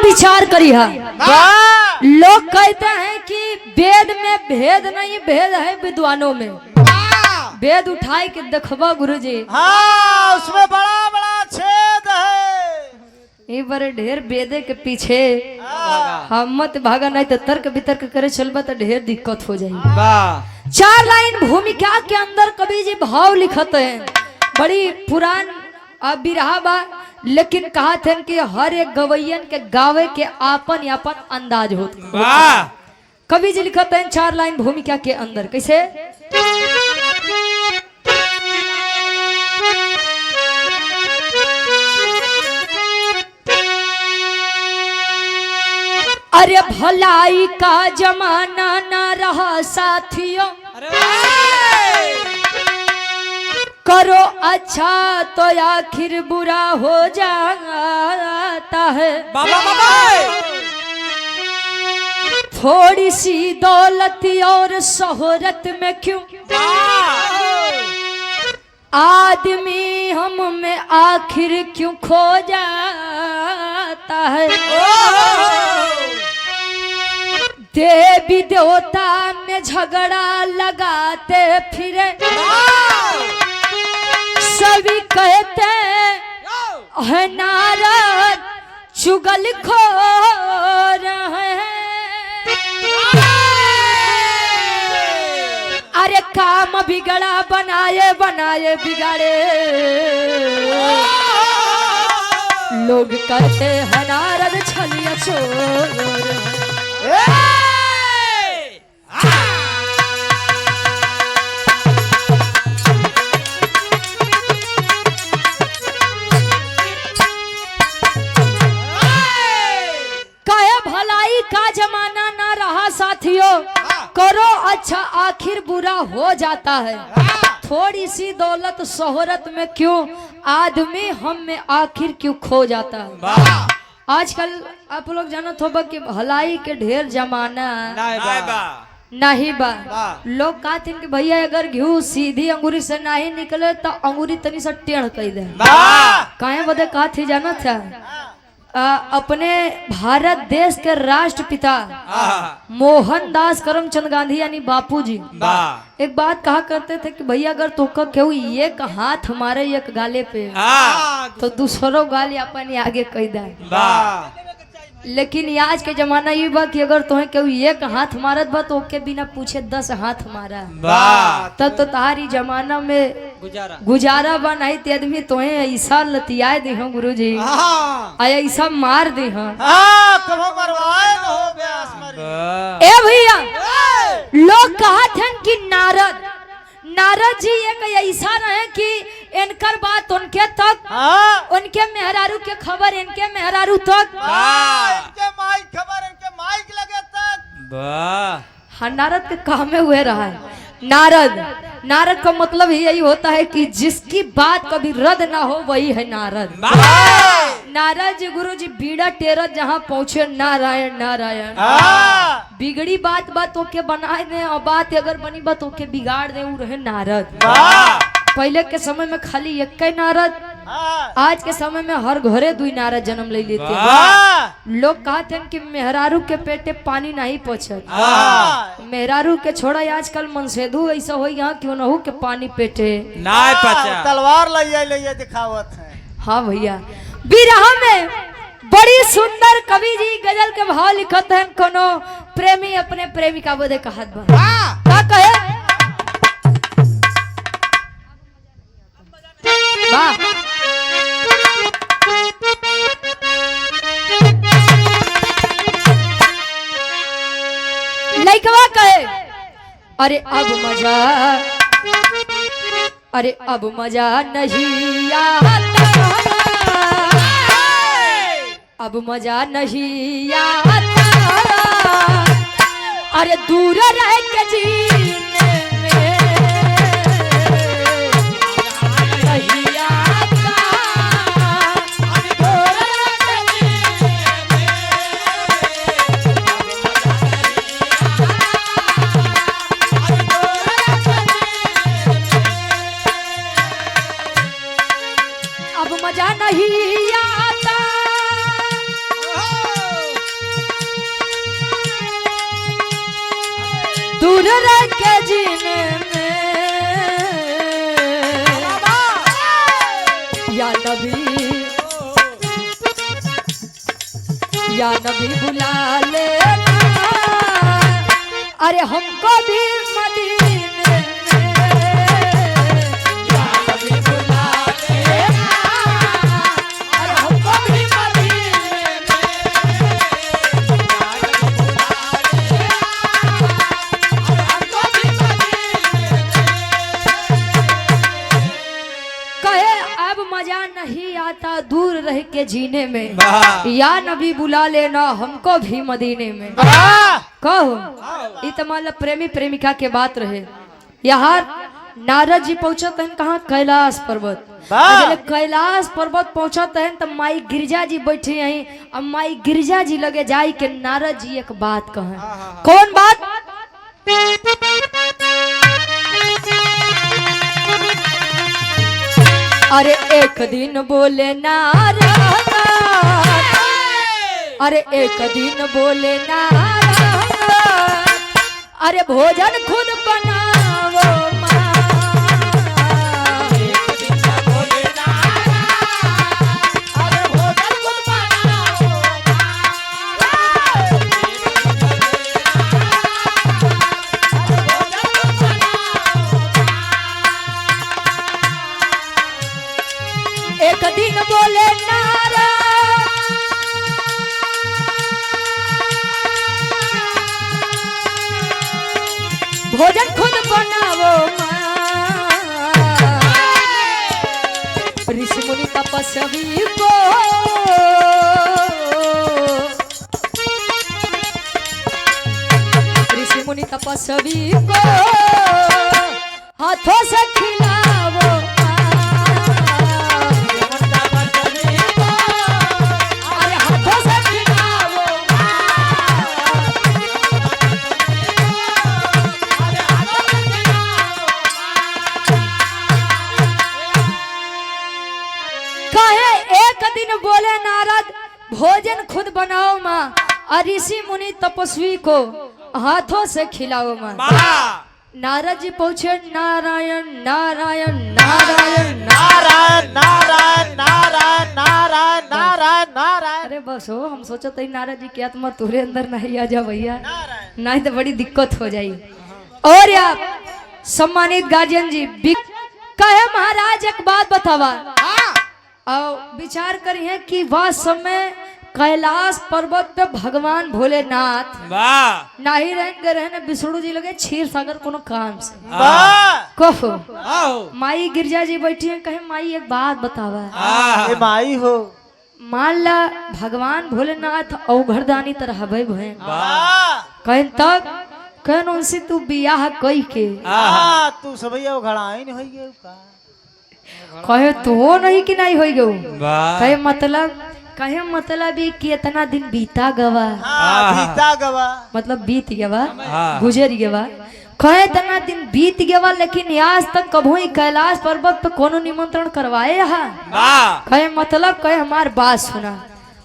विचार करी है। लोग कहते हैं कि वेद में भेद नहीं, भेद है विद्वानों में। वेद उठाए के देखबा गुरुजी, हाँ उसमें बड़ा बड़ा छेद है। ये बड़े ढेर वेदे के पीछे हम मत भागा, नहीं तो तर्क वितर्क करे चलबा तो ढेर दिक्कत हो जाएगी। 4 लाइन भूमिका के अंदर कवि जी भाव लिखते हैं, बड़ी पुरान बिरहा बा, लेकिन कहा थे कि हर एक गवैयन के गावे के आपन यापन अंदाज होता। कवि जी लिखते हैं 4 लाइन भूमिका के अंदर, कैसे? अरे भलाई का जमाना ना रहा साथियों, करो अच्छा तो आखिर बुरा हो जाता है। थोड़ी सी दौलत और शोहरत में क्यों आदमी हम में आखिर क्यों खो जाता है। देवी देवता में झगड़ा लगाते फिरे, सभी कहते हैं नारद चुगलखोर है। अरे काम बिगड़ा बनाए बनाए बिगाड़े, लोग कहते हैं नारद छलिया चोर है। का जमाना ना रहा साथियों, करो अच्छा आखिर बुरा हो जाता है। थोड़ी सी दौलत शोहरत में क्यों आदमी हम में आखिर क्यों खो जाता है। आजकल आप लोग जानत होगा कि भलाई के ढेर जमाना नहीं बा। लोग कहते हैं कि भैया अगर घी सीधी अंगूरी से नहीं निकले तो अंगूरी तनी सा टेढ़ कर दे। काहे बदे कहते जाना था, अपने भारत देश के राष्ट्रपिता मोहनदास करमचंद गांधी यानी बापूजी एक बात कहा करते थे कि भैया अगर तुमको क्यों एक हाथ हमारे एक गाले पे तो दूसरों गाली अपन आगे कह दे। लेकिन आज के जमाना ये बा कि अगर तुम्हें क्यों एक हाथ मारत बा तो ओके बिना पूछे 10 हाथ मारा, तब तो तुम्हारी जमाना में गुजारा बा। नहीं तो आदमी तुम्हें ऐसा लतियाए दे हो गुरुजी, ऐसा मार दे हो। ए भैया लोग कहते हैं कि नारद जी एक ऐसा रहे कि इनकर बात उनके तक, उनके मेहरारू के खबर इनके मेहरारू तक, इनके माइक खबर इनके माइक लगे तक। हाँ, नारद के काम में हुए रहा है। नारद का मतलब ही यही होता है कि जिसकी बात कभी रद्द ना हो वही है नारद। नारद जी गुरु जी बीड़ा टेरत जहाँ पहुँचे नारायण नारायण, बिगड़ी बात ओके बनाए दे और बात अगर बनी बात ओके बिगाड़ दे, वो रहे नारद। पहले के समय में खाली एक नारद, आज के समय में हर घरे 2 नारद जन्म ले लेते हैं। लोग कहते हैं कि मेहरारू के पेटे पानी नहीं पहुँचत, मेहरारू के छोड़ा आजकल मनसेधु ऐसा हो यहाँ क्यों न हो के पानी पेटे तलवार ले दिखावत है। हाँ भैया, बिरहा में बड़ी सुंदर कवि जी गजल के भाव लिखते हैं। कोनो प्रेमी अपने प्रेमिका बोधे कहत बा, का कहे वाह। लइकवा कहे अरे अब मजा नहीं आता, अब मजा नहीं आता, अरे दूर रह के जीने में नहीं आता, अब मजा नहीं आता, दूर रह के जीने में या नबी बुला लेना, अरे हमको भी मदीने में या नबी बुला लेना, अरे हमको भी मदीने में या नबी बुला लेना, अरे हमको भी मदीने में। कहे अब मजा नहीं आता दूर रह के जीने में, या नबी बुला लेना हमको भी मदीने में। कहो इ त मतलब प्रेमी प्रेमिका के बात रहे। यहाँ नारद जी पहुंचत हैं कहाँ? कैलाश पर्वत। जब कैलाश पर्वत पहुंचत हैं तो माई गिरजा जी बैठी हैं। अब माई गिरजा जी लगे जाई के नारद जी एक बात कहें। कौन बात? अरे एक दिन बोले नारद, अरे एक दिन बोले नारद, अरे भोजन खुद बनाओ माँ। एक दिन बोले नारद, अरे भोजन खुद बनाओ माँ। एक दिन बोले नारद, भोजन खुद बनाओ माँ। ऋषि मुनि तपस्वी को ऋषि मुनि तपस्वी को हाथों से खिलाओ माँ। अरे हाथों से खिलाओ माँ। कहे एक दिन बोले नारद भोजन खुद बनाओ माँ, और ऋषि मुनि तपस्वी को हाथों से खिलाओ माँ। नारद जी पूछे नारायण नारायण नारायण नारायण नारायण नारायण नारायण नारायण नारायण। अरे बस हो, हम सोचा था नारद जी की आत्मा तुरे अंदर नहीं आ जा भैया, नहीं तो बड़ी दिक्कत हो जाए। और यार सम्मानित गार्जियन जी कहे महाराज एक बात बतावा और विचार करिए कि वह समय कैलाश पर्वत पे भगवान भोलेनाथ नहीं रहेंगे रहने विष्णु जी लगे क्षीर सागर कोनो काम से कहो माई गिरजा जी बैठी है। कहे माई एक बात बतावा, माई हो मान ला भगवान भोलेनाथ औघरदानी तरह भय भय कहे तब कहन उनसे तू बियाह कई के तू सबैया घड़ाई नहीं होई गयो का? कहे तो नहीं कि नहीं होई गयो। कहे मतलब ये कि इतना दिन बीता गवा, बीता गवा मतलब बीत गवा, गुजर गवा। कहे इतना दिन बीत गवा लेकिन आज तक कभो ही कैलाश पर्वत पे कोनो निमंत्रण करवाए यहाँ। कहे मतलब कहे हमार बात सुना।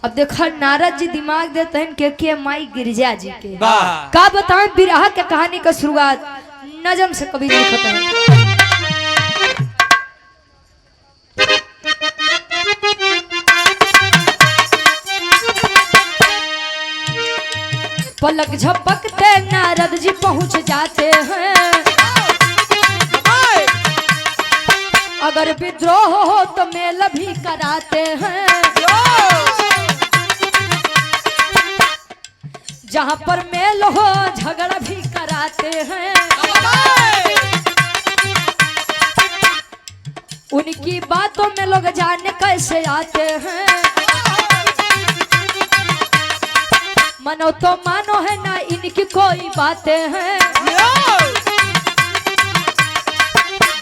अब देखा नारद जी दिमाग देते हैं के माई गिरजा जी के का बताएं विरह के कहानी का शुरुआत नजम से कभी नहीं खत्म। पलक झपकते नारद जी पहुंच जाते हैं, अगर विद्रोह हो तो मेल भी कराते हैं। जहां पर मेल हो झगड़ा भी कराते हैं। उनकी बातों में लोग जाने कैसे आते हैं। मनो तो मानो है ना इनकी कोई बातें हैं।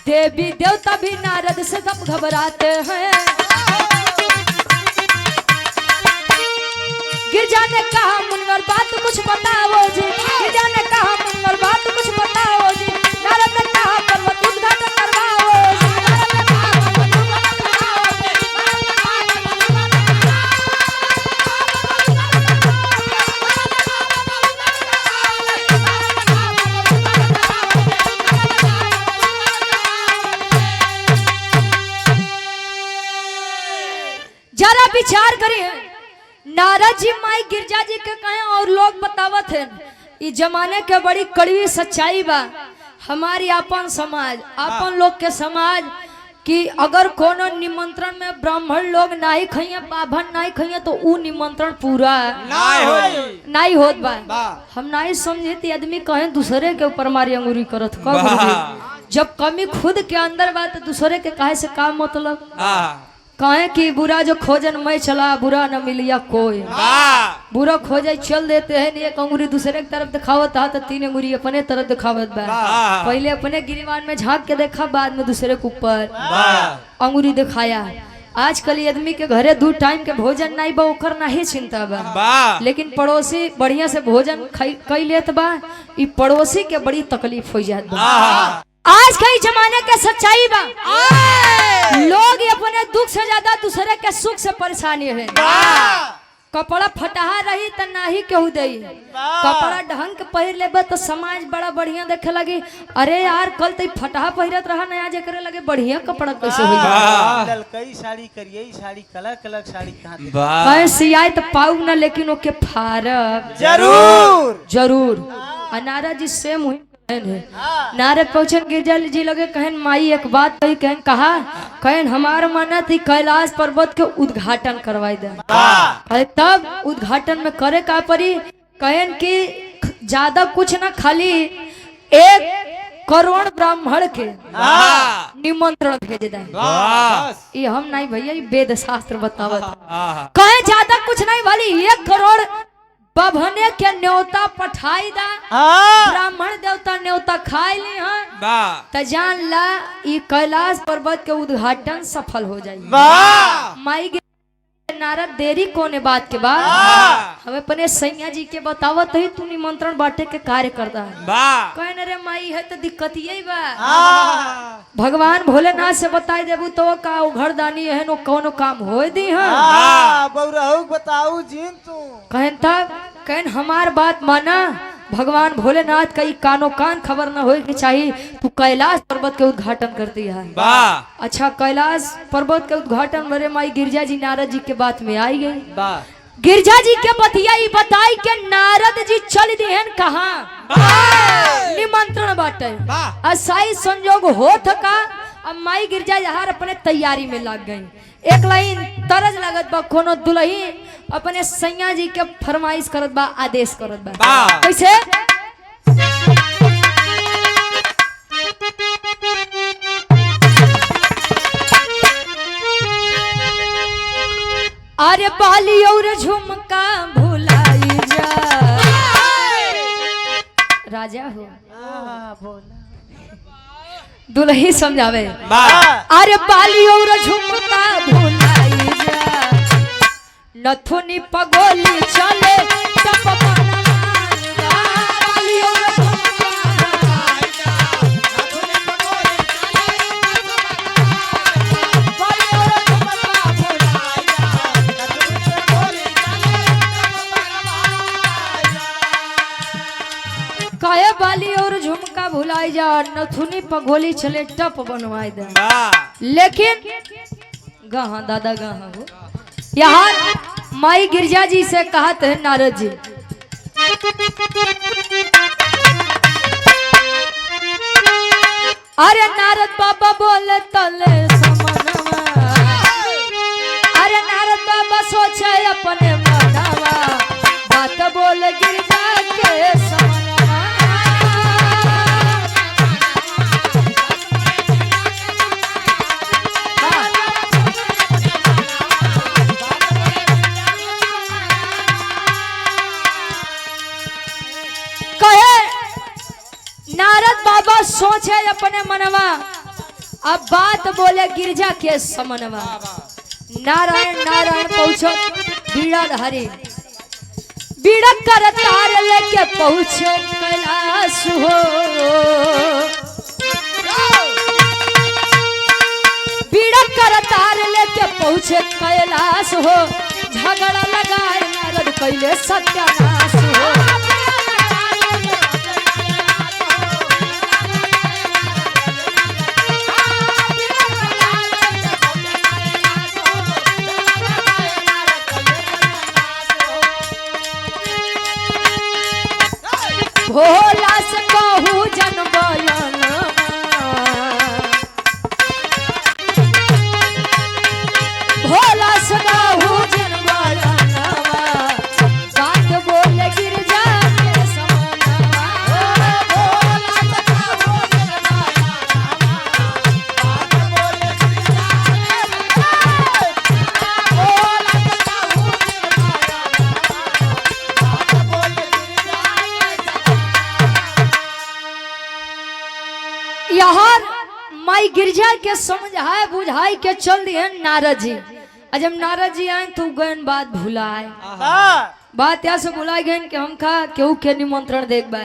देवी देवता भी नारद से सब घबराते हैं। गिरजा ने कहा मुनवर बात कुछ बताओ जी, गिरजा ने कहा मुनवर बात कुछ बताओ जी। नारद ने कहा पर्वत उद्घाटन करवाओ जी। नारद ने कहा करी है। नारद जी माई गिरजा जी के कहे और लोग बतावत है इस जमाने के बड़ी कड़वी सच्चाई बा। हमारी आपन समाज आपन लोग के समाज कि अगर कोनो निमंत्रण में ब्राह्मण लोग नहीं खइया बाभन नहीं खइया तो ऊ निमंत्रण पूरा नहीं होत बा। हम नहीं समझे ती आदमी कहे दूसरे के ऊपर मारी अंगुरी करत कब जब कमी खुद के अंदर बा तो दूसरे के काहे से काम मतलब कहे कि बुरा जो खोजन मैं चला बुरा न मिलिया कोई बुरा खोजे चल देते हैं एक अंगुरी दूसरे की तरफ दिखावत था तो 3 अंगुरी अपने तरफ दिखावत बा। पहले अपने गिरिवान में झांक के देखा बाद में दूसरे के ऊपर अंगुरी दिखाया। आजकल आदमी के घरे 2 टाइम के भोजन नहीं बा ओकर नहीं चिंता बा लेकिन पड़ोसी बढ़िया से भोजन कई लेत बा ई पड़ोसी के बड़ी तकलीफ हो जात बा। आज कई जमाने के सच्चाई बा लोग अपने दुख से ज्यादा दूसरे के सुख से परेशानी है। कपड़ा फटाहा रही तो नहीं केहू दे कपड़ा ढंग के पहिर लेबे तो समाज बड़ा बढ़िया देखे लगी। अरे यार कल तो फटाहा पहिरत रहा नया जे करे लगे बढ़िया कपड़ा कैसे हो कई साड़ी करिए साड़ी कलर कलर साड़ी कहीं सियाई तो पाऊ ना लेकिन ओके फारब जरूर नारद जी सेम हुई नारद पहुंचन गिरजा जी लगे कहन माई एक बात कही कहन कहा कहन हमार माना थी कैलाश पर्वत के उद्घाटन करवाई दे तब उद्घाटन में करे का परी कहन कि ज्यादा कुछ ना खाली 1 करोड़ ब्राह्मण के निमंत्रण भेज दे। ये हम नहीं भैया वेद शास्त्र बतावत कहे ज्यादा कुछ नहीं वाली 1 करोड़ बभने के न्योता पठाई दा ब्राह्मण देवता न्योता खाई ली तो जान ला ई कैलाश पर्वत के उद्घाटन सफल हो जाए। माई नारद देरी कोने बात के बाद हमें अपने सैया जी के बतावत ही तू निमंत्रण बांटे के कार्य करता है कहने रे माई है तो दिक्कत यही बा भगवान भोलेनाथ से बताई देबू तो का घरदानी है नो कोनो काम हो दी बताऊ जीन तू कहन तब कहन हमार बात माना भगवान भोलेनाथ का कानो कान खबर न हो कि चाहिए तू कैलाश पर्वत के उद्घाटन करती है। अच्छा कैलाश पर्वत के उद्घाटन मेरे माई गिरजा जी नारद जी के बात में आई गई। गिरजा जी के बतिया बताई के नारद जी चल दिहन कहाँ निमंत्रण बाटे असाई संजोग हो थका। अब माई गिरजा यार अपने तैयारी में लग गई। एक लाइन तरज लागत बा कोनो दुल्ही अपने सैया जी के फरमाइश करत बा आदेश करत बा कैसे अरे बाली और झुमका भुलाई जा राजा हो दुल्ही समझावे अरे बाली और झुमका भुलाई जा नथुनी पगोली चले टप बाली और काया बाली और झुमका भुलाई जा नथुनी पगोली चले टप बनवाई दे। लेकिन गहा दादा गहा हो यहाँ माई गिरजा जी से कहते हैं नारद जी अरे नारद बाबा बोले तले समनवा अरे नारद बाबा सोचे अपने मनवा बात बोले गिरजा के समनवा नारद बाबा सोचे अपने मनवा अब बात बोले गिरजा के समनवा नारायण नारायण पहुंचो बीड़ा धारी बीड़ा कर तार लेके पहुंचे कैलाश हो बीड़ा कर तार लेके पहुंचे कैलाश हो झगड़ा लगाए नारद कैले सत्यानाश हो भोला से कहू जन बलनवा भोला से कहू जन बलनवा बात बोल गिरजा के समानवा भोला से कहू जन यहाँ माई गिरजा के समझाए बुझाई के चल दिए नारद जी। जब नारद जी आए तो गयन बात भुलाए बात यहाँ से भुलाए गए कि हम खा केहू के निमंत्रण देख बा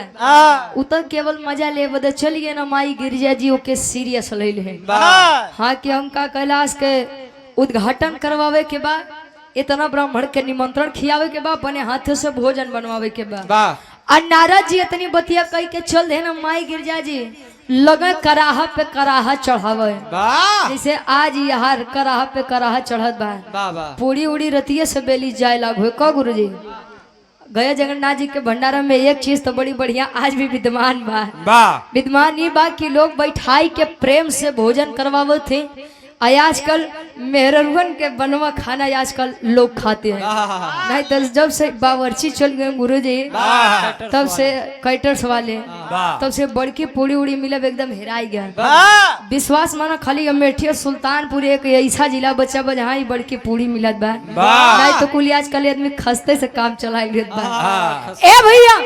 उतर केवल मजा ले बदे चलिए ना माई गिरजा जी ओके सीरियस ले ले हाँ कि हम का कैलाश के उद्घाटन करवावे के बाद इतना ब्राह्मण के निमंत्रण खियावे के बाद अपने हाथों से भोजन बनवावे के बाद और नारद जी इतनी बतिया कही के चल दे ना माई गिरजा जी लगे कराहा पे कराहा चढ़ावे जैसे आज यार कराहा पे कराहा चढ़त बा पूरी उड़ी रतिये से बेली जाए लागो का गुरु जी गया जगन्नाथ जी के भंडारा में एक चीज तो बड़ी बढ़िया आज भी विद्यमान बा विद्यमान ये बा कि लोग बैठाई के प्रेम से भोजन करवावे थे आजकल मेहरवन के बनवा खाना आजकल लोग खाते हैं नहीं तो जब से बावर्ची चल गए गुरुजी तब से कैटर्स वाले तब से बड़की पूरी उड़ी मिलब एकदम हेराई गया विश्वास माना खाली अमेठी और सुल्तानपुर एक ऐसा जिला बच्चा बा जहाँ बड़की पूरी मिलत बा नहीं तो कुल आजकल आदमी खस्ते से काम चला ए भैया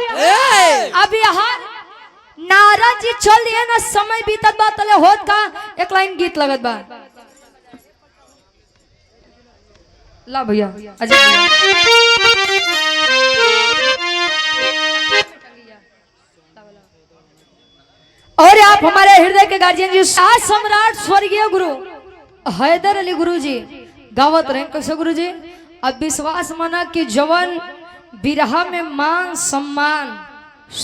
अब यहाँ नारद जी चल दिए ना समय बीतत बा तले होत का एक लाइन गीत लगत बा ला भैया अजय और आप हमारे हृदय के गार्जियन जी शाह सम्राट स्वर्गीय गुरु हैदर अली गुरु जी गावत रहे कैसे गुरु जी अब विश्वास माना कि जवन बिरहा में मान सम्मान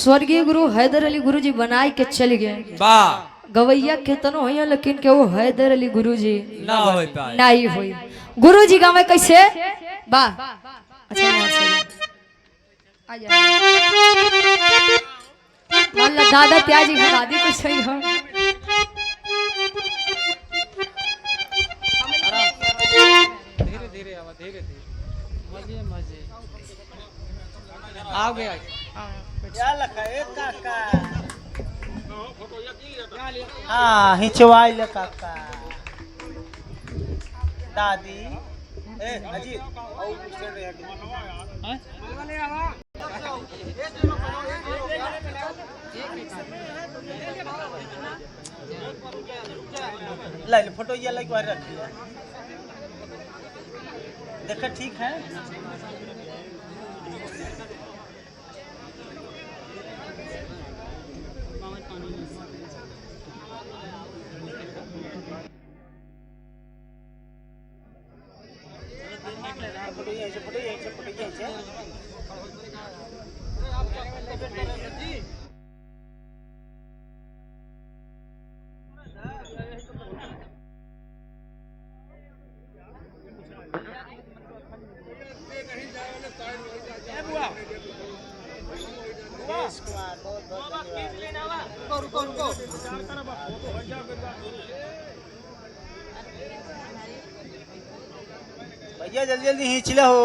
स्वर्गीय गुरु हैदर अली गुरु जी बनाए के चल गए गवैया केतनो हो लेकिन के वो हैदर अली गुरु जी नहीं हुई गुरु जी गावे कैसे बा अच्छा मान दादा त्याजी है दादी कुछ सही हो धीरे धीरे आवा धीरे धीरे मजे मजे आ गया क्या लखा ए काका हाँ हिचवाई ले काका दादी ए अजीत आओ पूछते रहे हैं ले फोटो ये लाइक बाहर रख लिया देखा ठीक है भैया जल्दी जल्दी हिंचला हो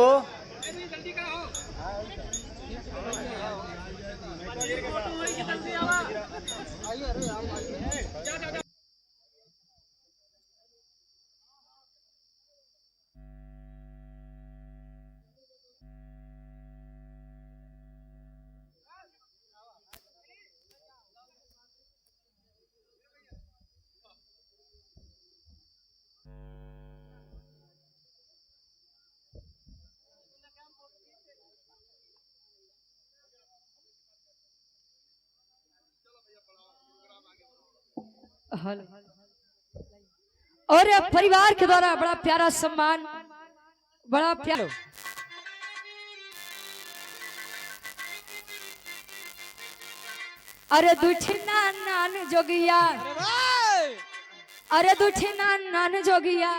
और परिवार के द्वारा बड़ा प्यारा सम्मान बड़ा प्यारा अरे दुठिना नान जोगिया अरे दुठिना नान जोगिया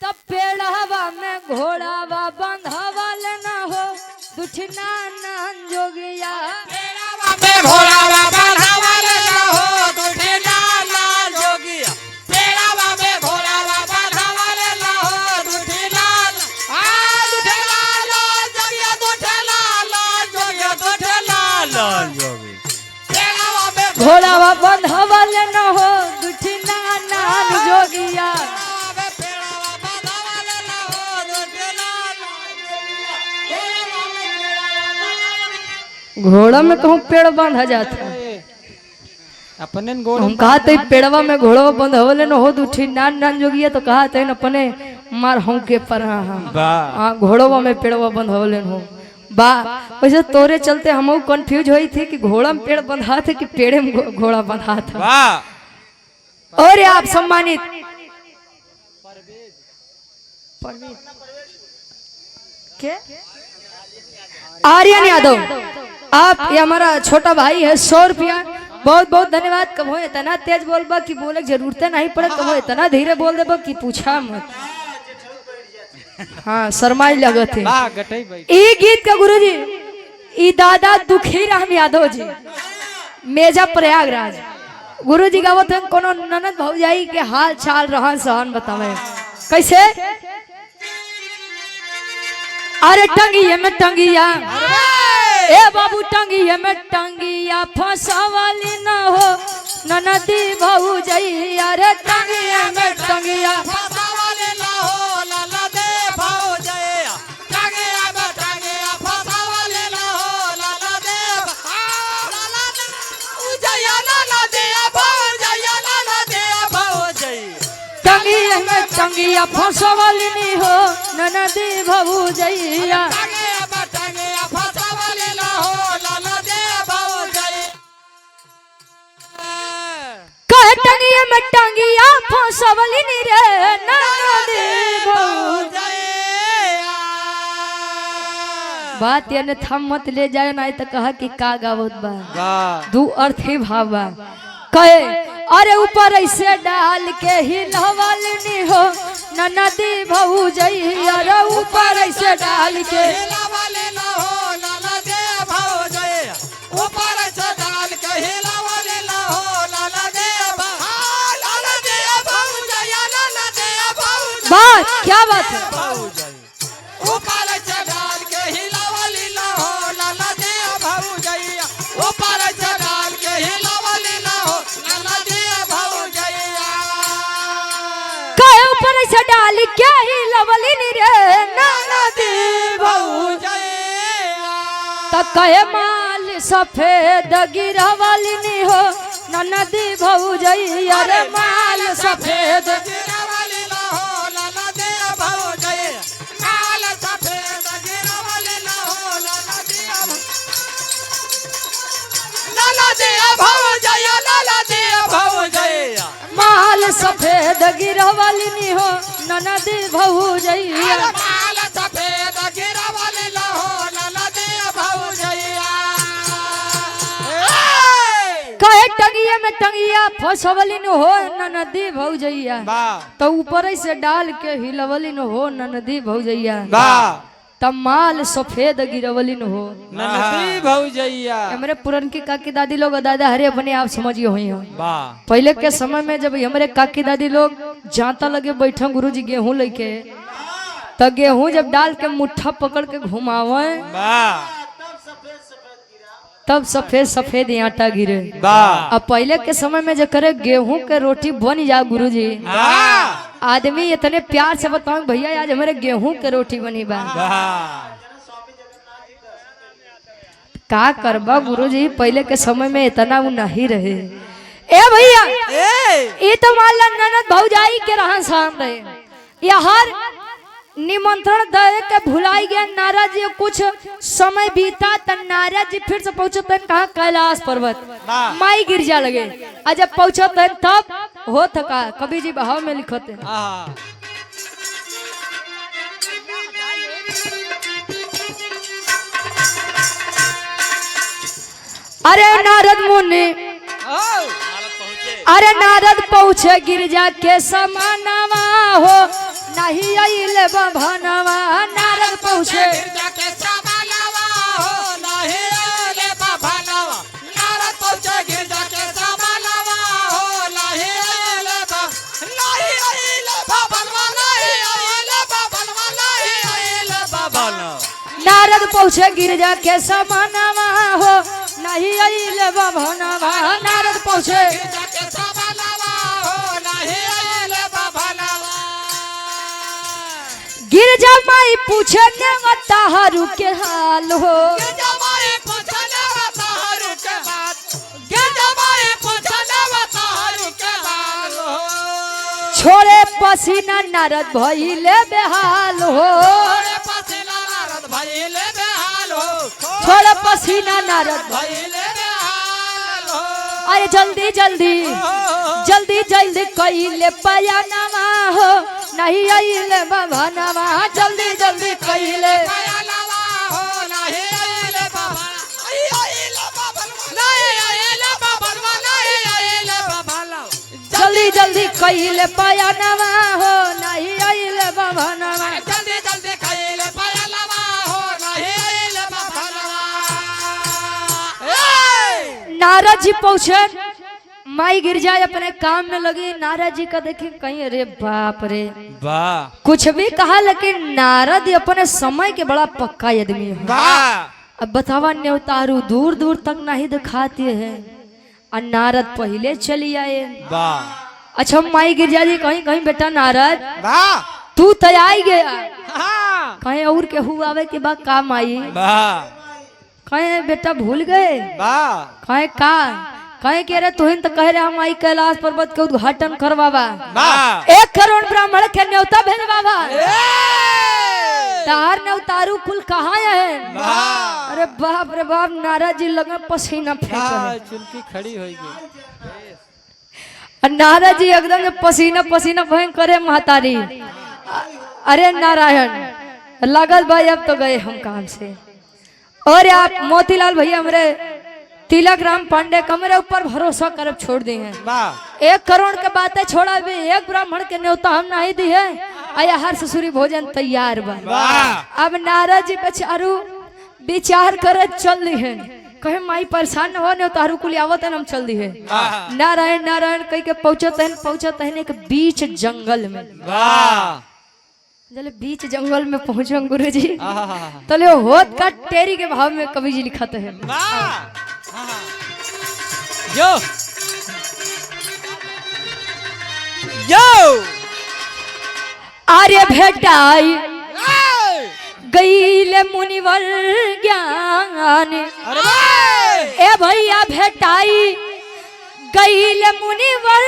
तब पेड़वा में घोड़ावा बंधवा लेना हो दुठिना नान जोगिया पेड़वा में घोड़ावा बंधवल न हो दुठी नान जोगिया। घोड़ा में कहूँ पेड़ बांधा जाता है, अपने हम कहा थे पेड़वा में घोड़वा बंधवल न हो दुठी नान जोगिया, तो कहा थे अपने मार हम के पर हाँ घोड़वा में पेड़वा बंधवल हो बा। वैसे तोरे चलते हम कंफ्यूज हुई थी कि घोड़ा में पेड़ बंधा थे कि पेड़े में घोड़ा बंधा था। और आप सम्मानित क्या आर्यन यादव, आप ये हमारा छोटा भाई है, 100 रुपया बहुत बहुत धन्यवाद। कब हो इतना तेज बोलबा कि बोले जरूरत नहीं पड़े, कब हो इतना धीरे बोल देबा कि पूछा मत। हाँ शर्माई लगत है। ई गीत का गुरुजी ई दादा दुखी राम यादव जी मेजा प्रयागराज गुरुजी गावत है। कोनो ननद भौजाई के हाल चाल रहन सहन बतावे कैसे। अरे टंगिया में टंगिया ए बाबू टंगिया में टंगिया फंसावाली न हो ननदी भौजाई। अरे टंगिया में टंगिया फंसावाली न हो ननदी भौजाई। टंगिया में टंगिया फंसावाली न हो ननदी भौजाई ननदी भौजाई। टंगिया में टंगिया फंसावाली नहीं हो ननदी भौजैया। कहे टंगिया में टंगिया फंसावाली नहीं रे ननदी भौजैया। बात यानी थम मत ले जाए ना तो कहा कि का गावत बा दू अर्थ ही भाव बा। कहे अरे ऊपर ऐसे डाल के हिलवल नहीं हो ननदी भौजैया। अरे ऊपर ऐसे डाल के हिलवल न हो ननदी भौजैया। ऊपर ऐसे डाल के हिलवल न हो ननदी भौजैया ननदी भौजैया। बात क्या बात है। ऊपर ऐसे डाल के हिलवल न हो ननदी भौजैया। ऊपर ऐसे डाल के हिलवल न हो ननदी भौजैया। कहे ऊपर ऐसे डाल के हिलवल नी रे ननदी भौजैया। तो कहे माल सफेद गिरवल नी हो ननदी भौजैया। रे माल सफेद गिरवल न हो ननदी भौजैया। माल सफेद गिरवल न हो ननदी भौजैया ननदी भौजैया। माल सफेद गिरवल नी हो ननदी भौजैया। माल सफेद गिरवल न हो ननदी भौजैया। कहे टंगिया में टंगिया फंसवली न हो ननदी भौजैया। तो ऊपर से डाल के हिलवली न हो ननदी भौजैया। तब माल सफेद गिरवली न हो ननदी भौजैया। हमारे पुरनकी काकी दादी लोग दादा हरे अपने आप समझिए हुई हो। पहले के समय में जब हमारे काकी दादी लोग जाता लगे बैठे गुरुजी गेहूं लेके, तो गेहूं जब डाल के मुट्ठा पकड़ के घुमावे तब सफेद सफेद आटा गिरे। अब पहले के समय में जो करे गेहूं के रोटी बन जा गुरुजी, आदमी इतने प्यार से बताओ भैया आज हमारे गेहूं के रोटी बनी बा। का करबा गुरुजी पहले के समय में इतना वो नहीं रहे। ए भैया ये तो मान ला ननद भौजाई के रहन सहन रहे। यार निमंत्रण दे के भुलाई गया नाराज जी। कुछ समय बीता तो नाराज जी फिर से पहुंचे कहा कैलाश पर्वत माई गिरजा लगे। और जब पहुंचे तब हो थका कभी जी बहाव में लिखते। अरे नारद मुनि अरे नारद पहुंचे गिरजा के समानवा हो नहीं आइले भनवा। नारद पहुंचे गिरजा के समानवा हो नहीं आइले भनवा। नारद पहुंचे गिरजा के समानवा हो नहीं आइले भनवा। नहीं आइले भनवा नहीं आइले भनवा। नारद नारद पहुँचे गिरजा के समानावा हो नहीं आइले भवनवा। नारद पहुँचे गिरजा माई पूछे ताहरू के हाल हो। छोड़े पसीना नारद भइले बेहाल हो। छोड़े पसीना नारद भइले बेहाल हो। अरे जल्दी जल्दी जल्दी जल्दी कइले पयानवा हो नहीं आइले भवनवा। जल्दी जल्दी कइले जल्दी जल्दी कइले पयानवा हो नहीं आइले भवनवा। जल्दी जल्दी कइले पयानवा हो नहीं आइले भवनवा। नारद जी पहुँचे माई गिरजा अपने काम में लगी। नारद जी का देखे कहीं अरे बाप रे वाह कुछ भी कहा लेकिन नारद अपने समय के बड़ा पक्का आदमी है। अब बतावा न्योतारू दूर दूर तक नहीं दिखाते हैं और नारद पहले चली आए। अच्छा माई गिरजा जी कहीं कहीं बेटा नारद तू तो आई गया कहीं और के हुआ आवे के बाद काम आई कहीं बेटा भूल गए कहीं का कहे कह रहे तुहिन तो कह रहे हम आई कैलाश पर्वत के उद्घाटन करवावा 1 करोड़ ब्राह्मण के न्योता भेजवावा। तार न्योतारू कुल कहाँ है? अरे बाप रे बाप नारद जी लगे पसीना फेंक चुनकी खड़ी होगी। नारद जी एकदम पसीना पसीना फेंक करे महतारी। अरे नारायण लागत भाई अब तो गए हम काम से। और आप मोतीलाल भैया हमारे तिलक राम पांडे कमरे ऊपर भरोसा कर छोड़ दी है। 1 करोड़ के बातें छोड़ा भी 1 ब्राह्मण के न्योता हम नहीं दी है। आया हर ससुरी भोजन तैयार बा। अब नारद जी बेचारू विचार करे चल दी है कहे माई परेशान न हो न्योतारू कुल आवत है हम चल दी है। नारायण नारायण कह के पहुंचत है एक बीच जंगल में। जले बीच जंगल में पहुंचे गुरु जी तले होत का टेरी के भाव में कवि जी लिखते हैं। यो यो आर्य भेटाई गईले मुनिवर ज्ञान। ए भैया भेटाई गईले मुनिवर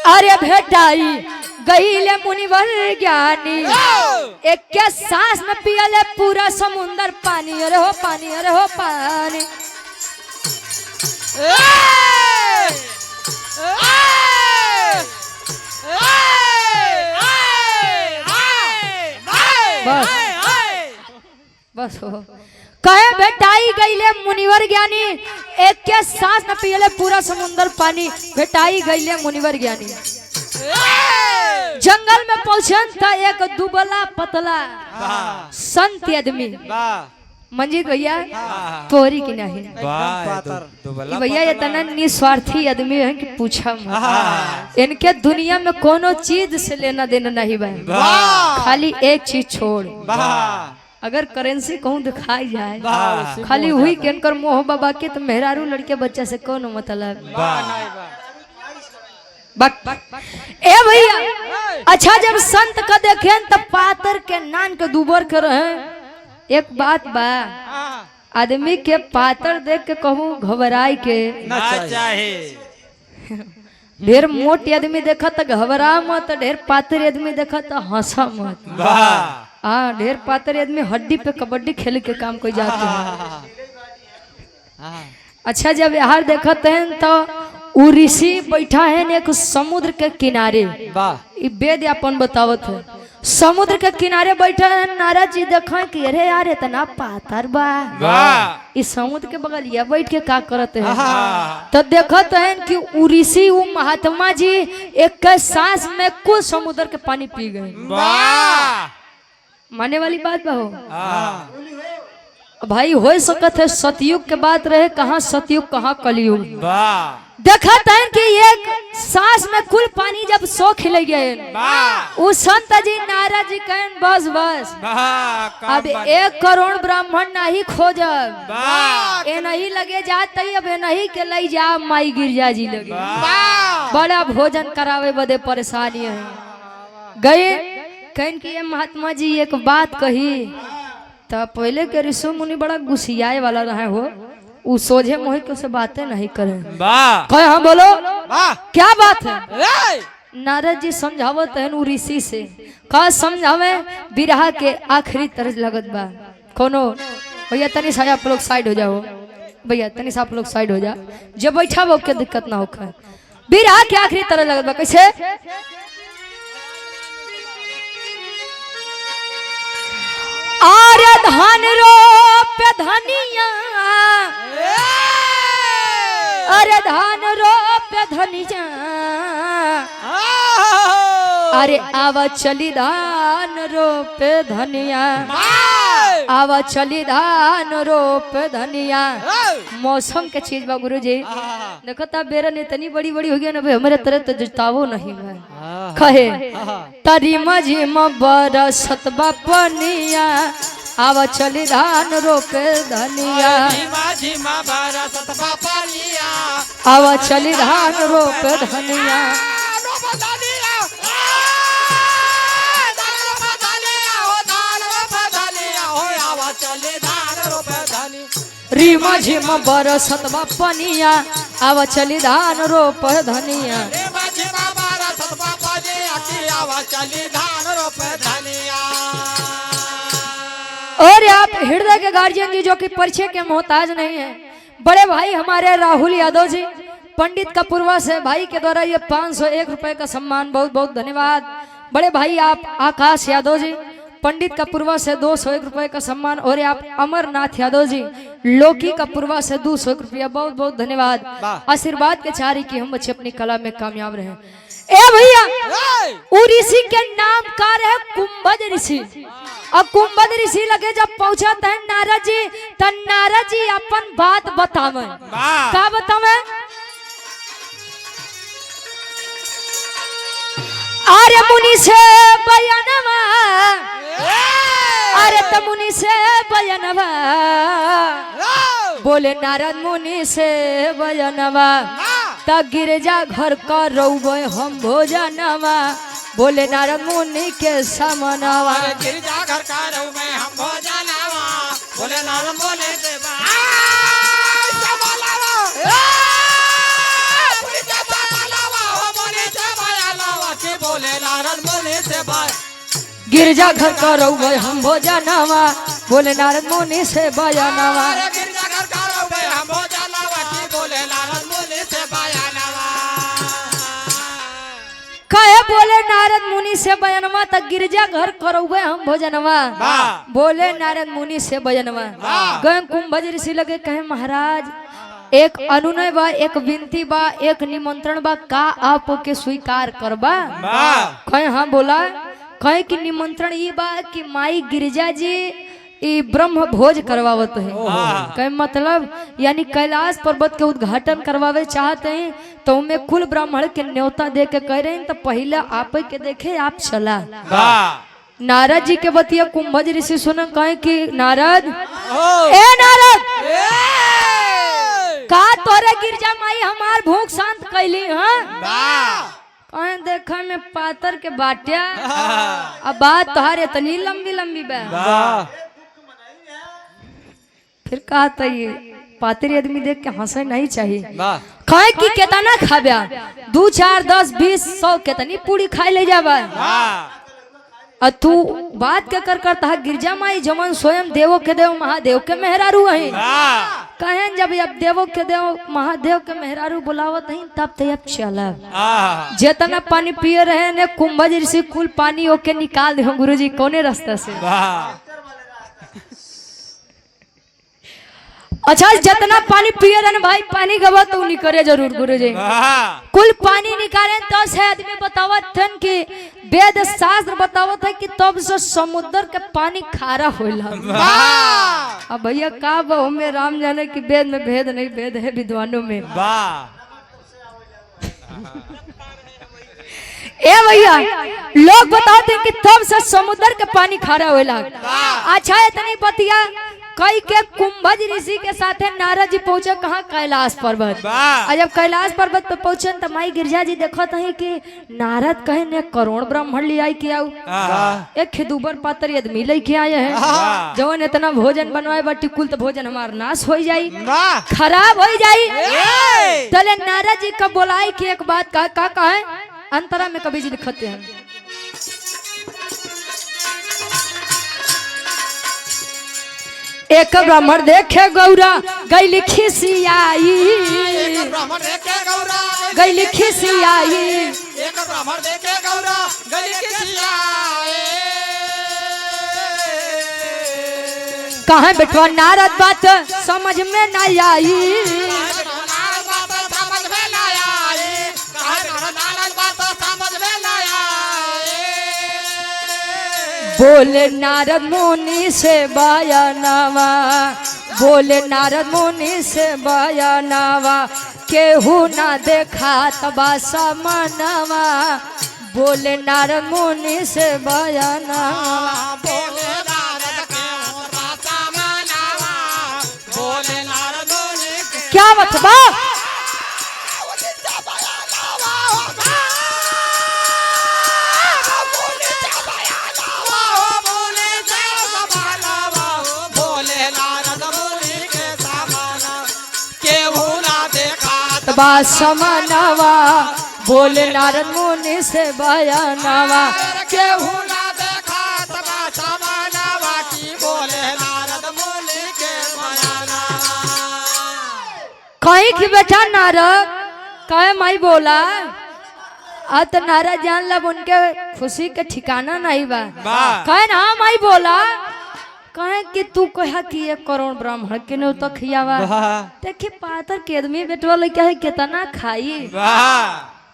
आर्य भेटाई गईले मुनिवर ज्ञानी। एक के सांस में पियले पूरा समुंदर पानी। अरे हो पानी अरे हो पानी। बस बस हो कहे भेटाई गईले मुनिवर ज्ञानी। एक के सांस में पियले पूरा समुंदर पानी। भेटाई गईले मुनिवर ज्ञानी। जंगल में पहुंचन था एक दुबला पतला संत आदमी। मंजीत भैया तोरी की नहीं भैया ये तना निस्वार्थी आदमी है कि पूछा इनके दुनिया में कोनो चीज से लेना देना नहीं बा। खाली एक चीज छोड़ अगर करेंसी कहूँ दिखाई जाए खाली हुई के इनकर मोह बाबा के तो मेहरारू लड़के बच्चा से कोनो मतलब ए भैया। अच्छा जब संत का देखे तब पातर के नान के दुबर के रहे। एक बात बा आदमी के पातर देख के कहूँ घबराई के ना चाहे। ढेर मोटी आदमी देखा तो घबरा मत। ढेर पातर आदमी देखा तो हंसा मत। हाँ ढेर पातर आदमी हड्डी पे कबड्डी खेल के काम कोई जाते हैं। अच्छा जब यार देखते हैं तो उ ऋषि बैठा है एक समुद्र के किनारे। वेद अपन बतावत है समुद्र के किनारे बैठा है। नारद जी देखा कि अरे यार इतना पातर बा इस समुद्र के बगल या बैठ के का करते हैं। तो देखत है कि उ ऋषि उ महात्मा जी एक सांस में कुल समुद्र के पानी पी गए। माने वाली बात बा भाई हो सकत है सतयुग के बात रहे। कहाँ सतयुग कहाँ कलयुग। देखा था कि एक सांस में कुल पानी जब सोख ले गए उस संत जी नारद जी कहन बस बस अब 1 करोड़ ब्राह्मण नहीं खोजब ए नहीं लगे जात अब ए नहीं के लई जा माई गिरजा जी लगे बड़ा भोजन करावे बदे परेशानी है गए कहन कि ये महात्मा जी एक बात कही तब पहले के ऋषि मुनि बड़ा गुस्सियाए वाला रहे हो उ सोझे मोहि के से बातें नहीं करे कहे हाँ बोलो क्या बात है नारद जी समझावत है ऋषि से का समझावे बिरहा के आखिरी तरज लगत बा कोनो भैया तनी सा आप लोग साइड हो जाओ भैया तनी सा आप लोग साइड हो जा जब बैठा वो के दिक्कत ना होखे बिरहा के आखिरी तरज लगत बा कैसे आर्य धान रोप धनिया अरे धान रोप धनिया अरे आवा चली धान रोप धनिया आवा चली धान रोप धनिया मौसम के चीज बा गुरुजी देखो ता बेरन इतनी बड़ी बड़ी हो गया ना भाई हमारे तरह तो जुटावो नहीं भाई कहे तरी मझिम बरसत बा पनिया आवा चली धान रोपे धनिया आवा चली धान रोपे धनिया रीमा झिम बरसत बा पनिया आवा चली धान रोप धनिया और आप हृदय के गार्जियन जी जो कि परिचय के मोहताज नहीं है बड़े भाई हमारे राहुल यादव जी पंडित कपूरवा से भाई के द्वारा ये 501 रुपए का सम्मान बहुत बहुत धन्यवाद। बड़े भाई आप आकाश यादव जी पंडित कपूरवा से 201 रुपए का सम्मान और आप अमरनाथ यादव जी लोकी कपूरवा से 201 रुपया बहुत बहुत धन्यवाद। आशीर्वाद के चारी की हम बच्चे अपनी कला में कामयाब रहे। ए भैया ऋषि के नाम का रहे कुंभज ऋषि। अब कुंभज ऋषि लगे जब पहुंचा है नारद जी तो नारद जी अपन बात बतावे का बतावे अरे मुनि से बयानवा अरे तो मुनि से बयानवा बोले नारद मुनि से बयानवा त गिरजा घर का रौबे हम भोजनवा बोले नारद मुनि के समनवा गिरजा घर का रौबे हम भोजनवा बोले नारद मुनि से गिरजा घर का रौबे हम भोजनवा बोले नारद मुनि से बयानवा गिरजा घर का रौबे हम भोजनवा बोले नारद मुनि से बयानवा कहे बोले नारद मुनि से बयानवा तक गिरजा घर करौबे हम भोजनवा बोले नारद मुनि से बयानवा गए कुंभज ऋषि लगे कहे महाराज एक अनुनय बा एक विनती बा एक निमंत्रण बा का आपके स्वीकार करबा कहे हाँ बोला कहे कि निमंत्रण ये बा कि माई गिरजा जी ई ब्रह्म भोज करवावत है कहे मतलब यानी कैलाश पर्वत के उद्घाटन करवावे चाहते हैं तो उनमें कुल ब्राह्मण के न्योता दे के कह रहे हैं तो पहले आप के देखे आप चला नारद जी के बतिया कुंभज ऋषि सुन कहे कि नारद ए नारद का तोरे गिरजा माई हमार भूख शांत कैली हाँ कहे देखा में पातर के बाटिया अब बात तोहार इतनी लंबी लंबी बा फिर कहा था ये पातरी आदमी देख के हंसे नहीं चाहिए कहे कि केतना खाब्या 2 4 10 20 100 केतनी पूरी खाई ले जाबा और तू बात के कर करता गिरजा माई जमन स्वयं देवो के देव महादेव के मेहरारू है कहें जब अब देवो के देव महादेव के मेहरारू बुलावत नहीं तब तो अब चला जितना पानी पिए रहे ने कुंभज ऋषि कुल पानी ओके निकाल दे गुरुजी कौने रास्ता से अच्छा जितना पानी पिए रहे भाई पानी गवा तो निकले जरूर गुरुजी कुल पानी निकाले तो से आदमी बतावत थन कि वेद शास्त्र बतावत है कि तब से समुद्र के पानी खारा होला अब भैया का बहु में राम जाने कि वेद में भेद नहीं भेद है विद्वानों में ए भैया लोग बताते हैं कि तब से समुद्र के पानी खारा होला। अच्छा इतनी बतिया कई के कुंभज ऋषि के साथ नारद जी पहुंचे कहाँ कैलाश पर्वत। और जब कैलाश पर्वत पे पहुंचे तो माई गिरजा जी देखत है कि नारद कहे ने करोड़ ब्राह्मण ले आई के आऊ एक खिदुबर पात्र आदमी लेके आए हैं जवन इतना भोजन बनवाए बाटी कुल तो भोजन हमार नाश हो जाई खराब हो जाई। तले नारद जी का बोलाई कि एक बात का है अंतरा में कभी जी लिखते हैं एक ब्राह्मण देखे गौरा गैली खिसियाई गैली खिसियाई एक ब्राह्मण देखे गौरा गैली खिसियाई। कहाँ बैठवा नारद बात समझ में न आई बोले नारद मुनि से बयानवा बोले नारद मुनि से बयानवा केहू ना देखा तबा समनवा बोले नारद मुनि से बयानवा बोले नारद मुनि क्या बतबा समनवा बोले नारद मुनि से बयानवा केहू ना देखा तबा समनवा की बोले नारद मुनि के बयानवा। कहीं की बेटा नारद कहे माई बोला अब तो नारद जान लब उनके खुशी के ठिकाना नहीं बा कहे ना माई बोला कहे कि तू कहा कि 1 करोड़ ब्राह्मण के ने तो खियावा देखी पातर के आदमी बेटवा लइका है कितना खाई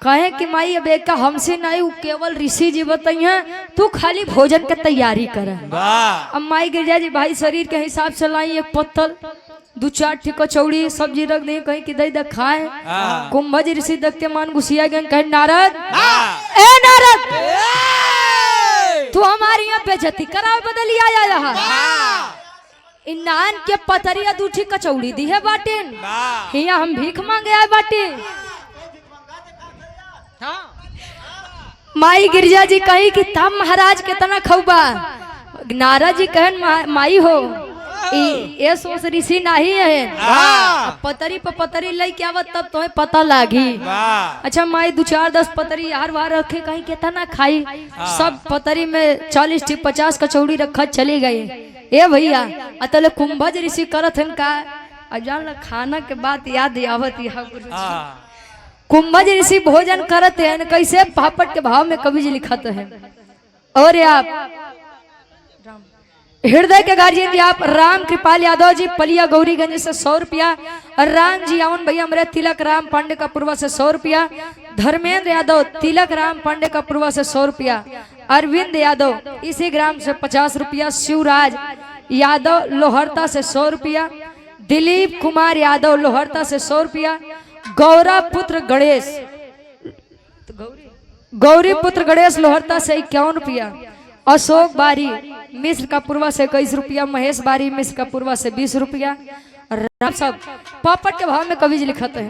कहे कि माई अब एक हमसे नहीं केवल ऋषि जी बताइए तू खाली भोजन के तैयारी कर। अब माई गिरजा जी भाई शरीर के हिसाब से लाई एक पत्तल 2-4 ठी कचौड़ी सब्जी रख दी कहीं कि दे खाए। कुंभज ऋषि देख के मान घुसिया गए कहे नारद ए नारद तू हमारी यहाँ बेइज्जती करावे बदली आया यहाँ नान के पतरिया 2 ठी कचौड़ी दी है बाटिन हिया हम भीख मांगे आए बाटिन। माई गिरजा जी कही कि तब महाराज कितना खौबा नारद जी कहन माई हो ये सोच ऋषि नहीं है पतरी पर पतरी लई के आवत तब तुम्हें पता लागी। अच्छा माई 2-4-10 पतरी यार वार रखे कहीं कितना खाई सब पतरी में 40 ठी 50 कचौड़ी रखा चली गई। ए भैया अतले कुंभज ऋषि करत हन का अजान खाना के बाद याद आवत कुंभज ऋषि भोजन करत हैं कैसे पापड़ के भाव में कवि जी लिखत है। और आप हृदय के गार्जियन जी आप राम कृपाल यादव जी पलिया गौरीगंज से 100 रुपया राम जी यावन भैया मेरे तिलक राम पांडे का पूर्वा से 100 रुपया धर्मेंद्र यादव तिलक राम पांडे का पूर्वा से 100 रुपया अरविंद यादव इसी ग्राम से 50 रुपया शिवराज यादव लोहरता से 100 रुपया दिलीप कुमार यादव लोहरता से 100 रुपया गौरव पुत्र गणेश गौरी पुत्र गणेश लोहरता से 51 रुपया अशोक बारी मिश्र का पूर्वा से 21 रुपया महेश बारी मिश्र का पूर्वा से 20 रुपया राम सब पापड़ के भाव में कवि जी लिखते हैं।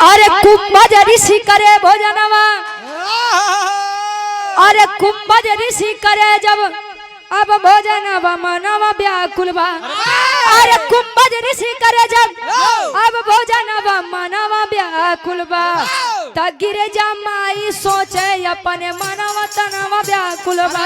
अरे कुंभज ऋषि करे भोजनवा अरे कुंभज ऋषि करे जब अब भोजन मनवा व्याकुल बा अरे कुंभज ऋषि करे जब अब भोजन मनवा व्याकुल बा त गिरे जमाई सोचे अपने मनवा तनवा व्याकुल बा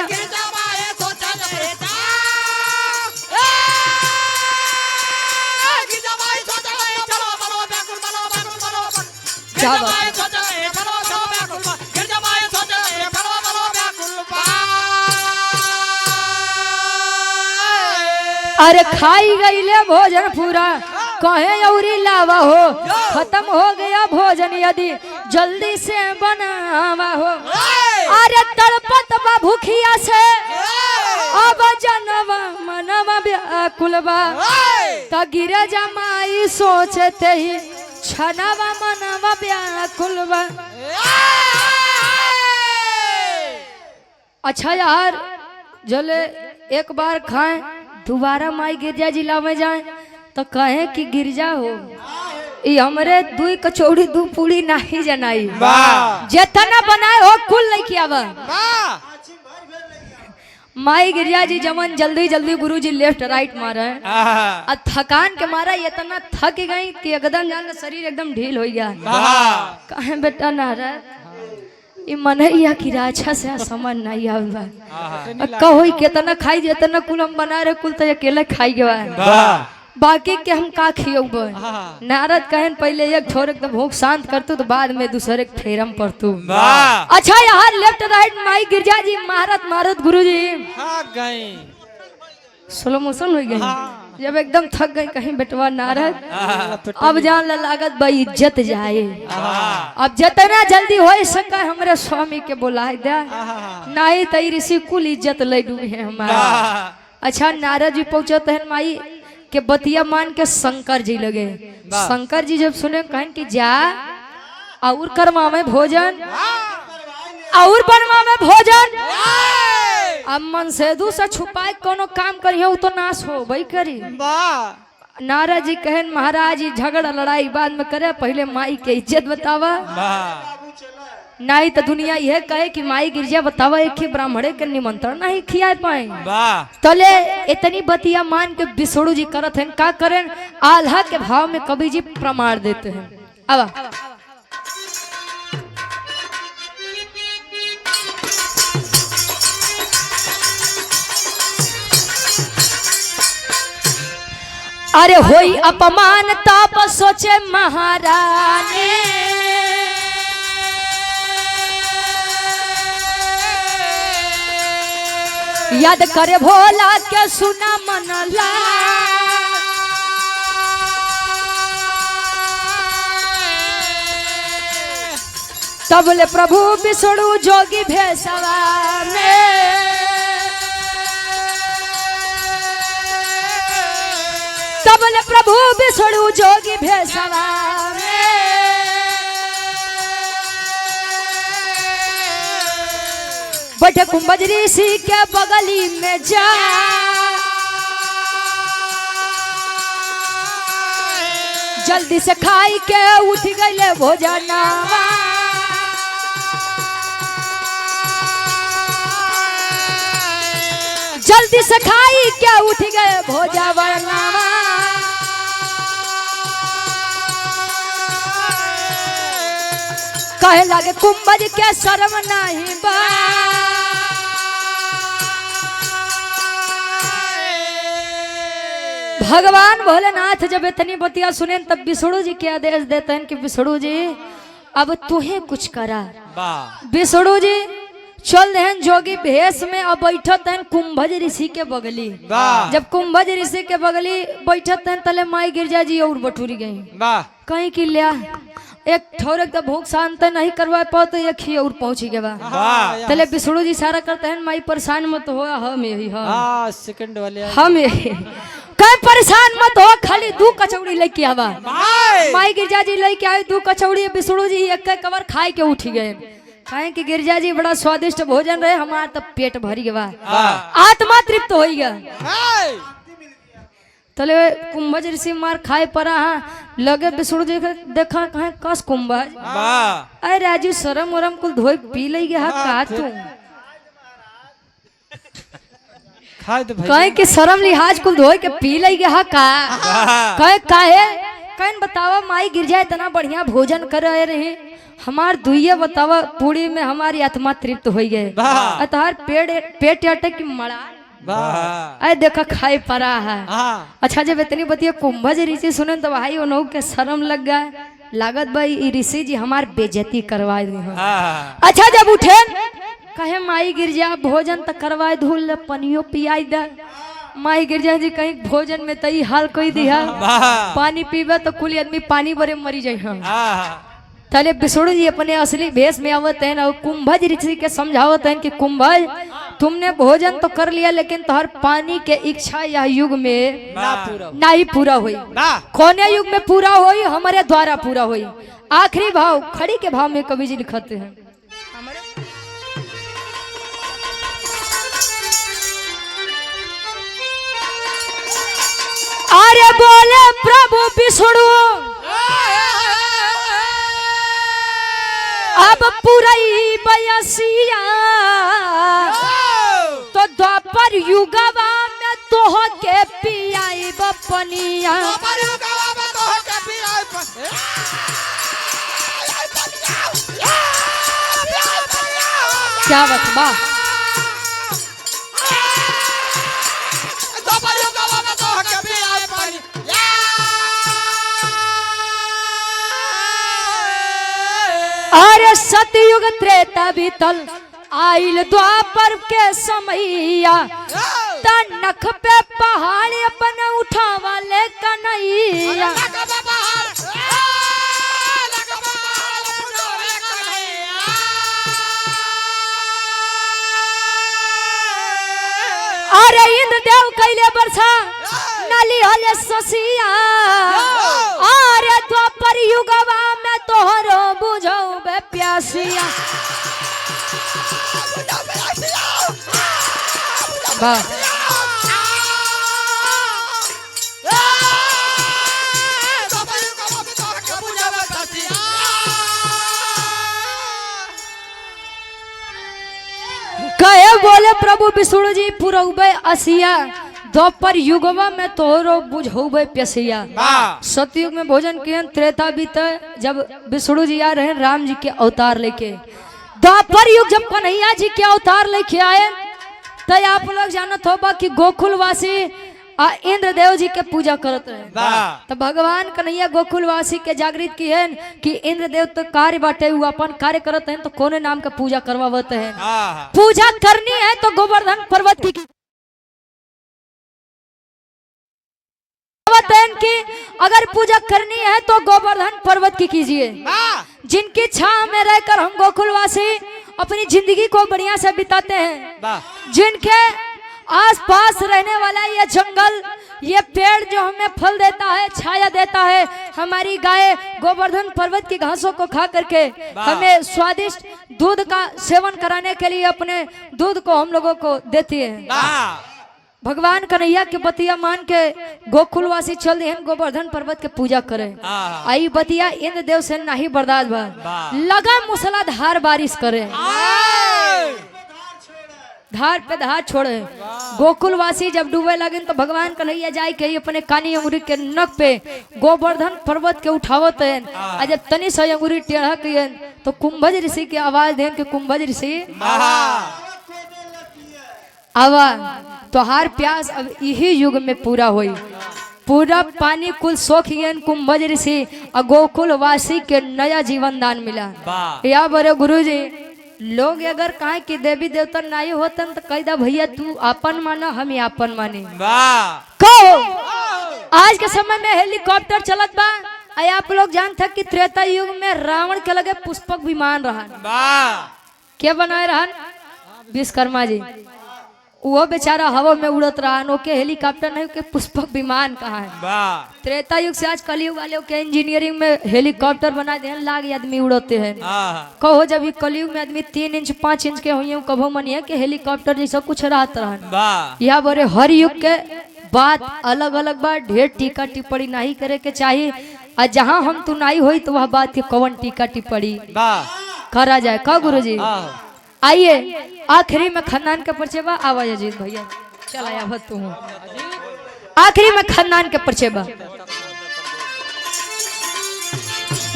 अरे खाई गईले भोजन पूरा कहे औरी लावा हो खत्म हो गया भोजन यदि जल्दी से बनावा हो अरे तड़पत बा भूखिया से अब जनवा मनवा व्याकुलबा त गिरजा माई सोचते ही छनवा मनवा व्याकुलबा। अच्छा यार जले एक बार खाएं दोबारा माई गिरजा जिला में जाए तो कहे कि गिरजा हो ये हमरे 2 कचौड़ी 2 पूड़ी नहीं जनाई जितना बनाए हो कुल नहीं किया बा। माई गिरजा जी जमन जल्दी जल्दी गुरुजी लेफ्ट राइट मारे और थकान के मारा इतना थक गई कि एकदम जान शरीर एकदम ढील हो गया। कहे बेटा नारद ये मनैया की राछा से समझ नहीं आवा कहो कितना खाई जितना कुल हम बना रहे कुल तो अकेले खाई गवा बाकी के हम का खियब। नारद कहन पहले एक छोर एकदम भूख शांत करतू तो बाद में दूसरे फेरम पड़तू। अच्छा यार लेफ्ट राइट माई गिरजा जी मारत मारत गुरुजी स्लो मोशन हो गई। जब एकदम थक गई कहीं बेटवा नारद अब जान लागत बा इज्जत जाए अब जितना जल्दी हो सका हमारे स्वामी के बुलाए दे नहीं तो ऋषि कुल इज्जत ले डूबे है हमारा। अच्छा नारद जी पहुंचे तहन माई के बतिया मान के शंकर जी लगे। शंकर जी जब सुने कहन कि जा और कर्मा में भोजन और बनवा में भोजन अब मन से दूसरा छुपाए कोनो काम करियो तो नाश हो भाई करी। नारद जी कहन महाराज जी झगड़ा लड़ाई बाद में करे पहले माई के इज्जत बतावा नहीं तो दुनिया यह कहे कि माई गिरजा बतावा एक ही ब्राह्मणे के निमंत्रण नहीं खिया पाए। तले इतनी बतिया मान के विष्णु जी करत हैं का करें आल्हा के भाव में कवि जी प्रमाण देते हैं। अब अरे होई अपमान ताप सोचे महारानी याद करे भोला के सुना मनला तबले प्रभु विष्णु जोगी भेसवा में तबले प्रभु विष्णु जोगी भेसवा बैठे कुंभज ऋषि के बगली में जा जल्दी से खाई के उठ गए भोजनावा जल्दी से खाई के उठ गए भोजनावा कहे लगे कुंभज के शर्म नहीं बा भगवान भोलेनाथ जब इतनी बतिया सुने तब विष्णु जी के आदेश देते हैं कि विष्णु जी अब तुम्हें कुछ करा। विष्णु जी चल रहे जोगी भेष में अब बैठत हैं कुंभज ऋषि के बगली। जब कुंभज ऋषि के बगली बैठत हैं तले माई गिरजा जी और बटूरी गई कहीं की लिया एक ठोर एकदम भूख शांत नहीं करवा पाओ तो एक ही और पहुंच गया। तले विष्णु जी सारा करते हैं माई परेशान मत हो हम यही सेकंड वाले हम यही कहीं परेशान मत हो खाली 2 कचौड़ी लेके आवा। माई गिरजा जी लेके आए 2 कचौड़ी विष्णु जी एक कवर खाए के उठ गए। कहें कि गिरजा जी बड़ा स्वादिष्ट भोजन रहे हमारा तो पेट भर गया आत्मा तृप्त हो गया। तले कुंभज ऋषि मार खाए पड़ा लगे विष्णु जी देखा कहे कस कुंभज अरे राजू शरम वरम कुल धोई पी ले गया का तू कहे कि शरम लिहाज कुल धोई के पी ले गया का कहे काहे कहीं बतावा माई गिरजा इतना बढ़िया भोजन कर रहे हमार दुइये बतावा पूरी में हमारी आत्मा तृप्त हो गए अतहार पेट अटे की मड़ा अरे देखा खाए पड़ा है। अच्छा जब इतनी बतिया कुंभज ऋषि सुने तो भाई उन्हों के शर्म लग गया लागत भाई ऋषि जी हमार बेइज्जती करवा दी। अच्छा जब उठे कहे माई गिरजा भोजन तो करवाए धूल पनियो पियाई दे। माई गिरजा जी कहीं भोजन में तई हाल कोई दिया पानी पीबे तो कुल आदमी पानी भरे मरी जाए। तले विष्णु जी अपने असली भेष में आवत हैं और कुंभज ऋषि के समझावत हैं कि कुंभज तुमने भोजन तो कर लिया लेकिन तुम्हार पानी के इच्छा यह युग में ना पूरा ना ही पूरा हुई। ना कौने युग में पूरा हुई? हमारे द्वारा पूरा हुई। आखिरी भाव खड़ी के भाव में कवि जी लिखते हैं। अरे बोले प्रभु विष्णु अब पुरई बयसिया तो द्वापर युगवा में तोह के पियाई बपनिया। क्या बात बा। अरे सतयुग त्रेता बीतल आइल द्वापर के समैया नख पे पहाड़ अपन उठावा ले कन्हैया। अरे इंद्र देव कैले बरसा नली हले ससिया। अरे द्वापर युगवा में तोहरो बुझौ बे प्यासिया। वाह कहे बोले प्रभु विष्णु जी पुरौबे असिया द्वापर युगवा में तोहरो बुझौबे प्यासिया। सतयुग में भोजन किए त्रेता बीते जब विष्णु जी आ रहे राम जी के अवतार लेके। द्वापर युग जब कन्हैया जी के अवतार लेके आए तो आप लोग जानत होगा कि गोकुलवासी इंद्र देव जी के पूजा करत रहे। तो भगवान कन्हैया गोकुलवासी के जागृत की है कि इंद्र देव तो कार्य बाटे हुआ अपन कार्य करते हैं तो कोने नाम का पूजा करवाते हैं। पूजा करनी है तो गोवर्धन पर्वत की अगर पूजा करनी है तो गोवर्धन पर्वत की कीजिए। जिनकी छांव में रहकर हम गोकुलवासी अपनी जिंदगी को बढ़िया से बिताते हैं। जिनके आसपास रहने वाला ये जंगल ये पेड़ जो हमें फल देता है छाया देता है। हमारी गाय गोवर्धन पर्वत की घासों को खा करके हमें स्वादिष्ट दूध का सेवन कराने के लिए अपने दूध को हम लोगों को देती है। भगवान कन्हैया के बतिया मान के गोकुलवासी चल दिए गोवर्धन पर्वत के पूजा करे। आई बतिया इंद्र देव से नहीं बर्दाश्त बा लगा मूसलाधार बारिश करे धार पे धार छोड़े। गोकुलवासी जब डूबे लगे तो भगवान कन्हैया जाए के अपने कानी अंगुरी के नक पे गोवर्धन पर्वत के उठावत है। जब तनी सा अंगुरी टेढ़ा किए तो कुंभज ऋषि की आवाज देन के कुंभज ऋषि आवाज तोहार प्यास अब यही युग में पूरा हुई। पूरा पानी कुल सोख कुंभज ऋषि और गोकुलवासी के नया जीवन दान मिला। या बड़े गुरु जी लोग अगर कहे कि देवी देवता नहीं होते तो कहदा भैया तू अपन माना हम अपन माने। कहो आज के समय में हेलीकॉप्टर चलत बा। आप लोग जानते कि त्रेता युग में रावण के लगे पुष्पक विमान रहा। क्या बनाए रहा? विश्वकर्मा जी। वो बेचारा हवा में उड़त रहा। ओके हेलीकॉप्टर नहीं के पुष्पक विमान कहाँ है? त्रेता युग से आज कलयुग वाले के इंजीनियरिंग में हेलीकॉप्टर बना दे लाख आदमी उड़ते हैं। कहो जब ये कलयुग में आदमी 3 इंच 5 इंच के हुई कहो मनिए कि हेलीकॉप्टर जैसा कुछ रहता रहा। यह बड़े हर युग के बात अलग अलग बात ढेर टीका टिप्पणी नहीं करे के चाहिए। और जहाँ हम तू नहीं हुई तो वह बात के कौन टीका टिप्पणी करा जाए। का गुरु जी आइए आखिरी में खानदान के परिचय बा। आवाज अजीत भैया चला आया तू आखिरी में खानदान के परिचय बा।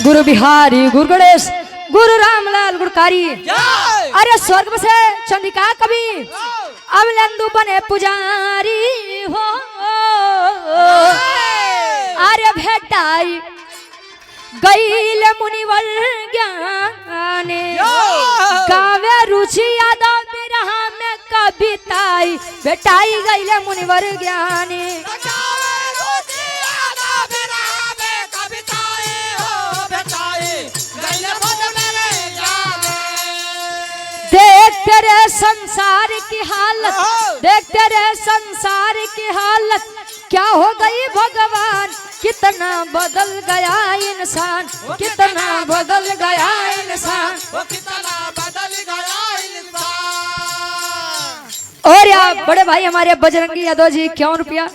गुरु बिहारी गुरु गणेश गुरु रामलाल गुरकारी। अरे स्वर्ग से चंद्रिका कवि अमलेंदु बने पुजारी हो। अरे भेटाई गईल मुनिवर ज्ञाने गावे रुचि यादव बिरहा में कविताई बेटाई गईल मुनिवर ज्ञाने। देख तेरे संसार की हालत, देखते रहे संसार की हालत, क्या हो गई भगवान, कितना बदल गया इंसान, कितना बदल गया इंसान। वो कितना बदल गया इंसान। और यार बड़े भाई हमारे बजरंगी यादव जी 51 रुपया